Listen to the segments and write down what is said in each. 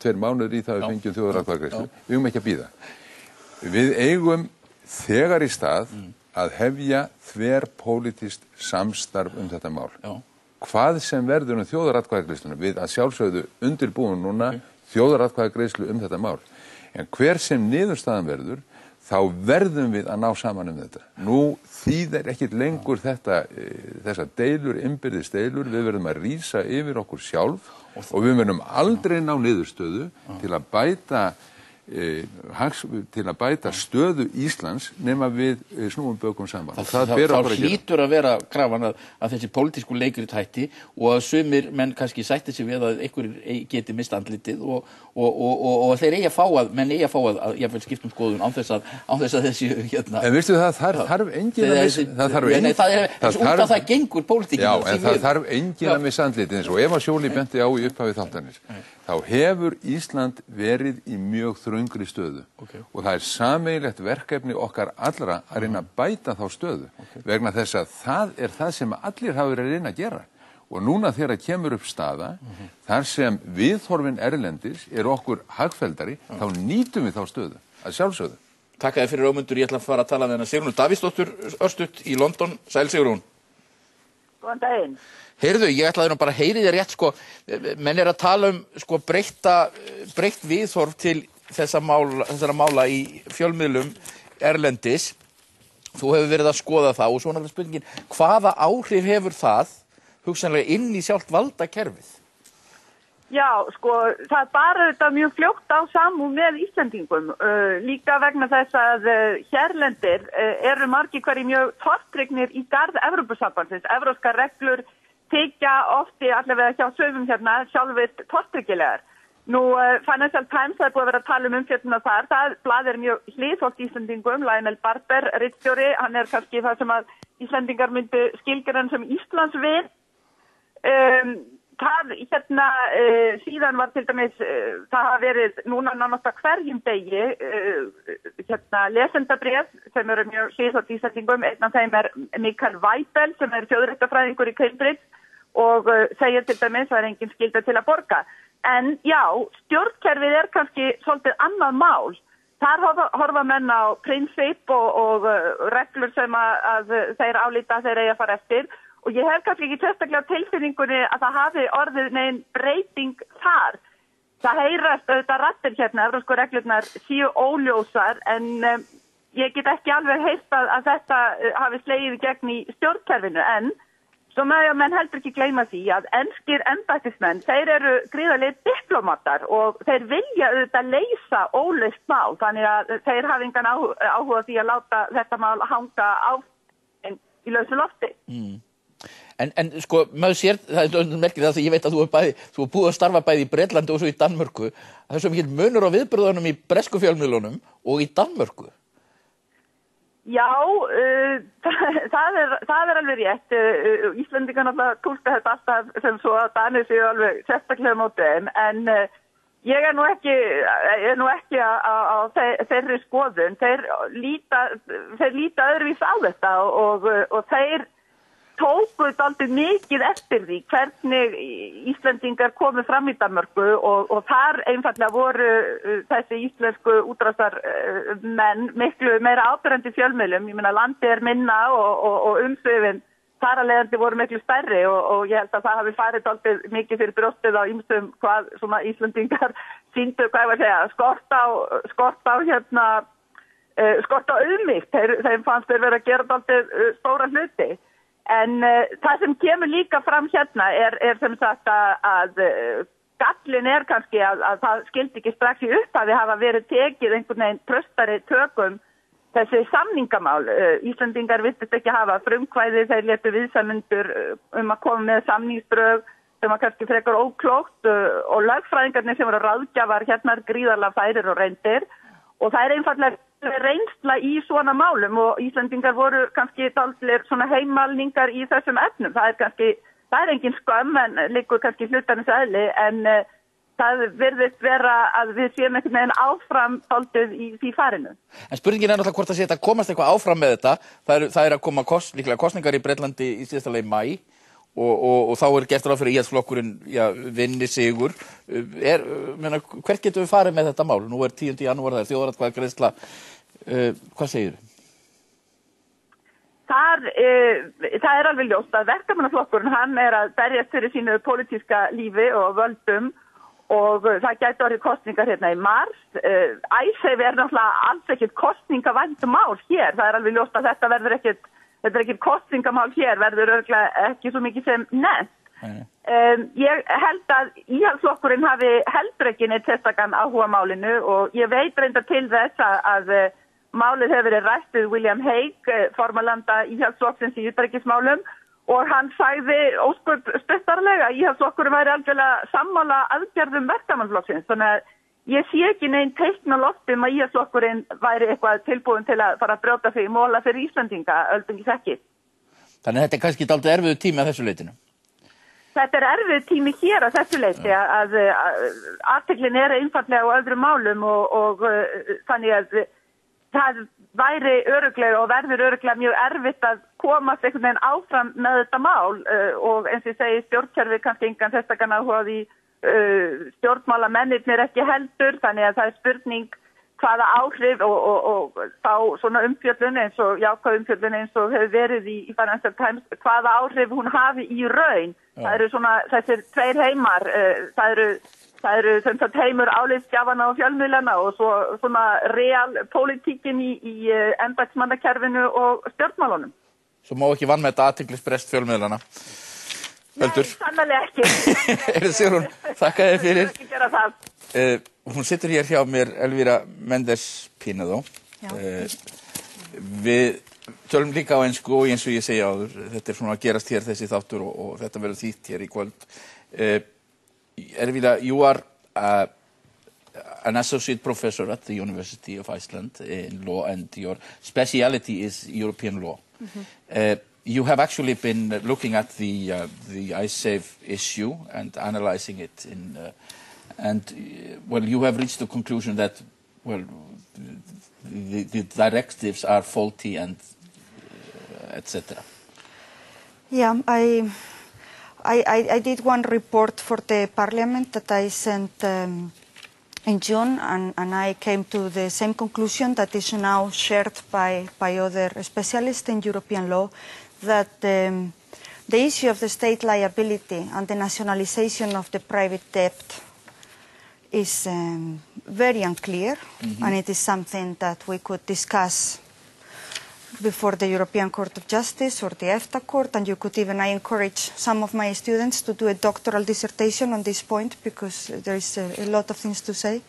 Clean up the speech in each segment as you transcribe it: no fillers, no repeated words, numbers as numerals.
2 mánuðir í það við fengjum þjóðaratkvæðagreiðslu. Við eigum ekki að bíða. Við eigum þegar í stað að hefja þverpólitískt samstarf þetta mál. Hvað sem verður þjóðaratkvæðagreiðsluna, við að sjálfsögðu undirbúum núna þjóðaratkvæðagreiðslu þetta mál. En hver sem niðurstaðan verður, þá verðum við að ná saman þetta. Nú þýðir ekkert lengur þessar deilur, innbyrðis deilur, við verðum að rísa yfir okkur sjálf og við verðum aldrei ná niðurstöðu til að bæta stöðu Íslands nema við snúum bökum saman. Það hlýtur að vera krafan að þessi pólitísku leikrit hætti og að sumir menn kannski sætti sig við að einhverjir geti mist andlitið og þeir eigi að fá að jafnvel skiptum skoðun án þess að þessi hérna. En veistu það þarf enginn að það gengur pólitíkin. Já, en það þarf enginn að missa andlitið eins og Eva Joly benti á í upphafi þáttarins. Þá hefur Ísland verið í mjög þröngri stöðu og það sameiginlegt verkefni okkar allra að reyna að bæta þá stöðu vegna þess að það sem allir hafa verið að reyna að gera og núna þegar kemur upp staða þar sem viðhorfin erlendis okkur hagfelldari þá nýtum við þá stöðu að sjálfsögðu. Takk fyrir Ögmundur, ég ætla að fara að tala með hana Sigrúnu Davíðsdóttur örstutt í London. Sæl Sigrún. Góðan daginn. Heyrðu, ég ætlaði nú bara að heyri þér rétt menn að tala breytt viðhorf til þessara mála í fjölmiðlum erlendis. Þú hefur verið að skoða það og svo náttúrulega spurningin, hvaða áhrif hefur það hugsanlega inn í sjálft valdakerfið? Já, það bar þetta mjög fljótt á samúð með Íslendingum, líka vegna þess að hérlendir eru margir hverjir mjög tortrygnir í garð Evrópusambandsins, evrópskar reglur þykja ofti allavega hjá sögum hérna sjálfir tortryggilegar. Nú, Financial Times búið að vera að tala umfjölluna þar. Það blað mjög hliðhollt Íslendingum. Lionel Barber, ritstjóri, hann kannski það sem að Íslendingar myndu skilgreina sem Íslandsvin. Síðan var til dæmis, það hafa verið núna nánast að hverjum degi lesendabréf sem eru mjög hliðhollt Íslendingum. Einn af þeim Mikael Weibel sem þjóðréttarfræðingur í Cambridge og segir til dæmis að það engin skylda til að borga. En já, stjórnkerfið kannski svolítið annað mál. Þar horfa menn á prinsip og reglur sem að þeir álíta þeir eigi að fara eftir. Og ég hef kannski ekki sérstaklega tilfinningunni að það hafi orðið negin breyting þar. Það heyrast auðvitað raddir hérna, evrópsku reglurnar séu óljósar, en ég get ekki alveg heyrt að þetta hafi slegið í gegn í stjórnkerfinu, en svo menn heldur ekki gleyma því að enskir embættismenn, þeir eru gríðarlegir diplómatar og þeir vilja auðvitað leysa óleyst mál, þannig að þeir hafa engan áhuga því að láta þetta mál hanga á í lausu lofti. En maður sér, það merkir það að ég veit að þú hefur búið að starfa bæði í Bretlandi og svo í Danmörku, það svo mikil munur á viðbröðunum í bresku fjölmiðlunum og í Danmörku. Já, það alveg rétt. Íslendingar náttúrulega túlka þetta alltaf sem svo að Danir séu alveg sérstaklega móti þeim, en ég nú ekki á þeirri skoðun. Þeir líta öðruvís á þetta og þeir tóku dálítið mikið eftir því hvernig Íslendingar komu fram í Danmörku og þar einfaldlega voru þessi íslensku útrásarmenn miklu meira áberandi fjölmiðlum. Ég meina landið minna og umsvifin þar að leiðandi voru miklu stærri og ég held að það hafi farið dálítið mikið fyrir brjóstið á ýmsum hvað svona Íslendingar sýndu, hvað ég var að segja, skort á auðmýkt. Þeim fannst þeir vera að gera dálítið stóra hluti. En það sem kemur líka fram hérna sem sagt að gallin kannski að það skildi ekki strax í upphafi hafa verið tekið einhvern veginn traustari tökum þessi samningamál. Íslendingar virtust ekki hafa frumkvæði, þeir létu viðsemjendur að koma með samningsdrög sem var kannski frekar óklókt og lögfræðingarnir sem voru ráðgjafar hérna gríðarlega færir og reyndir og það einfaldlega reynsla í svona málum og Íslendingar voru kannski dálitlir svona heimalningar í þessum efnum. Það engin skömm en liggur kannski hlutarins eðli en það virðist vera að við séum einhvern veginn áfram dálítið í því farinu. En spurningin náttúrulega hvort það sé að komast eitthvað áfram með þetta. Það að koma líklega kosningar í Bretlandi í síðasta lagi í maí og þá gert ráð fyrir Íhaldsflokkurinn vinni sigur. Hvert getum við farið með þetta mál? Nú 10. janúar, það þjóðaratkvæðagreiðsla. Hvað segirðu? Það alveg ljóst að Verkamannaflokkurinn, hann að berjast fyrir sínu pólitíska lífi og völdum og það gæti orðið kosningar hérna í mars. Icesave náttúrulega alls ekkert kosningavænt mál hér. Það alveg ljóst að þetta verður ekkert kosningamál hér, verður örugglega ekki svo mikið sem nefnt. Ég held að Íhaldsflokkurinn hafi heldur ekki neitt sérstakan áhuga málinu og ég veit reynda til þess að málið hefur verið rætt við William Hague, formalanda Íhaldsflokksins í utanríkismálum og hann sagði ósköp stuttarlega að Íhaldsflokkurinn væri algjörlega sammála aðgerðum Verkamannaflokksins. Þannig að ég sé ekki neinn teikn á lofti að Íhaldsflokkurinn væri eitthvað tilbúin til að fara að brjóta sig í móla fyrir Íslendinga, öldungis ekki. Þannig að þetta kannski dálítið erfiður tími að þessu leitinu? Þetta erfiður tími hér að þessu leiti að athyglin einfaldlega á öðrum málum og þannig að það væri örugglega og verður örugglega mjög erfitt að komast einhvern veginn áfram með þetta mál og eins og ég segi stjórnkerfi kannski engan sérstakan áhuga því stjórnmálamennirnir ekki heldur, þannig að það spurning hvaða áhrif og þá svona umfjöllun eins og jákvæð umfjöllun eins og hefur verið í Financial Times, hvaða áhrif hún hafi í raun. Það eru svona þessir tveir heimar, það eru sem sagt heimur álitsgjafana og fjölmiðlana og svo svona realpólitíkin í embættismannakerfinu og stjórnmálunum. Svo má ekki vanmeta athyglisbrest fjölmiðlana. Öldur. Nei, sannarlega ekki. Sigrún, þakka þér fyrir. Ekki gera það. Hún situr hér hjá mér, Elvira Mendes Pinedo. Við tölum líka á ensku og eins og ég segja áður, þetta svona að gerast hér þessi þáttur og þetta verður þýtt hér í kvöld. Elvira, you are an associate professor at the University of Iceland in law and your speciality is European law. You have actually been looking at the Icesave issue and analyzing it well, you have reached the conclusion that, well, the directives are faulty and etc. Yeah, I did one report for the Parliament that I sent in June, and I came to the same conclusion that is now shared by other specialists in European law, that the issue of the state liability and the nationalization of the private debt is very unclear, and it is something that we could discuss before the European Court of Justice or the EFTA Court, and I encourage some of my students to do a doctoral dissertation on this point because there is a lot of things to say.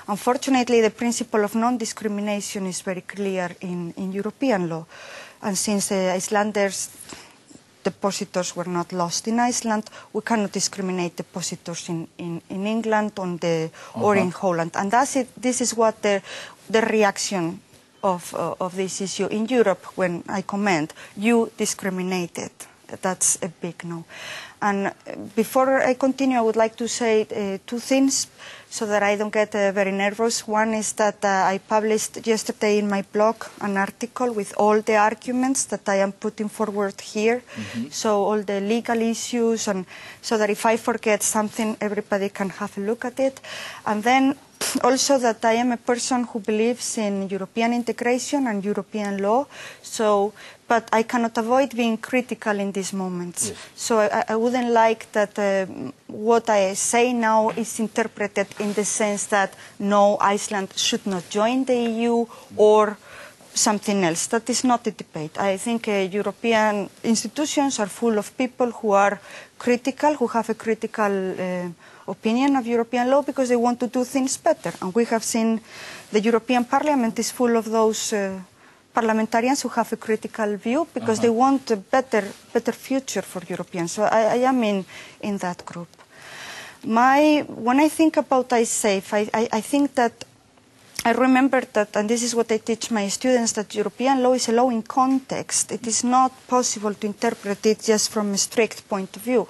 Unfortunately, the principle of non-discrimination is very clear in European law, and since Icelanders' depositors were not lost in Iceland, we cannot discriminate depositors in England or in Holland, and this is what the reaction of this issue in Europe when I comment, you discriminated. That's a big no. And before I continue, I would like to say two things so that I don't get very nervous. One is that I published yesterday in my blog an article with all the arguments that I am putting forward here. So all the legal issues, and so that if I forget something, everybody can have a look at it. And then also that I am a person who believes in European integration and European law, but I cannot avoid being critical in these moments. Yes. So I wouldn't like that what I say now is interpreted in the sense that no, Iceland should not join the EU or something else. That is not a debate. I think European institutions are full of people who are critical, who have a critical opinion of European law because they want to do things better. And we have seen the European Parliament is full of those parliamentarians who have a critical view because they want a better future for Europeans. So I am in that group. When I think about Icesave, I think that I remember that, and this is what I teach my students, that European law is a law in context. It is not possible to interpret it just from a strict point of view.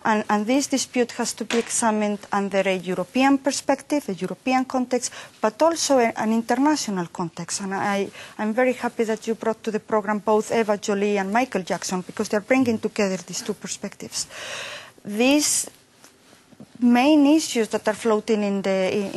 And this dispute has to be examined under a European perspective, a European context, but also an international context. And I'm very happy that you brought to the program both Eva Joly and Michael Jackson, because they're bringing together these two perspectives. These main issues that are floating in the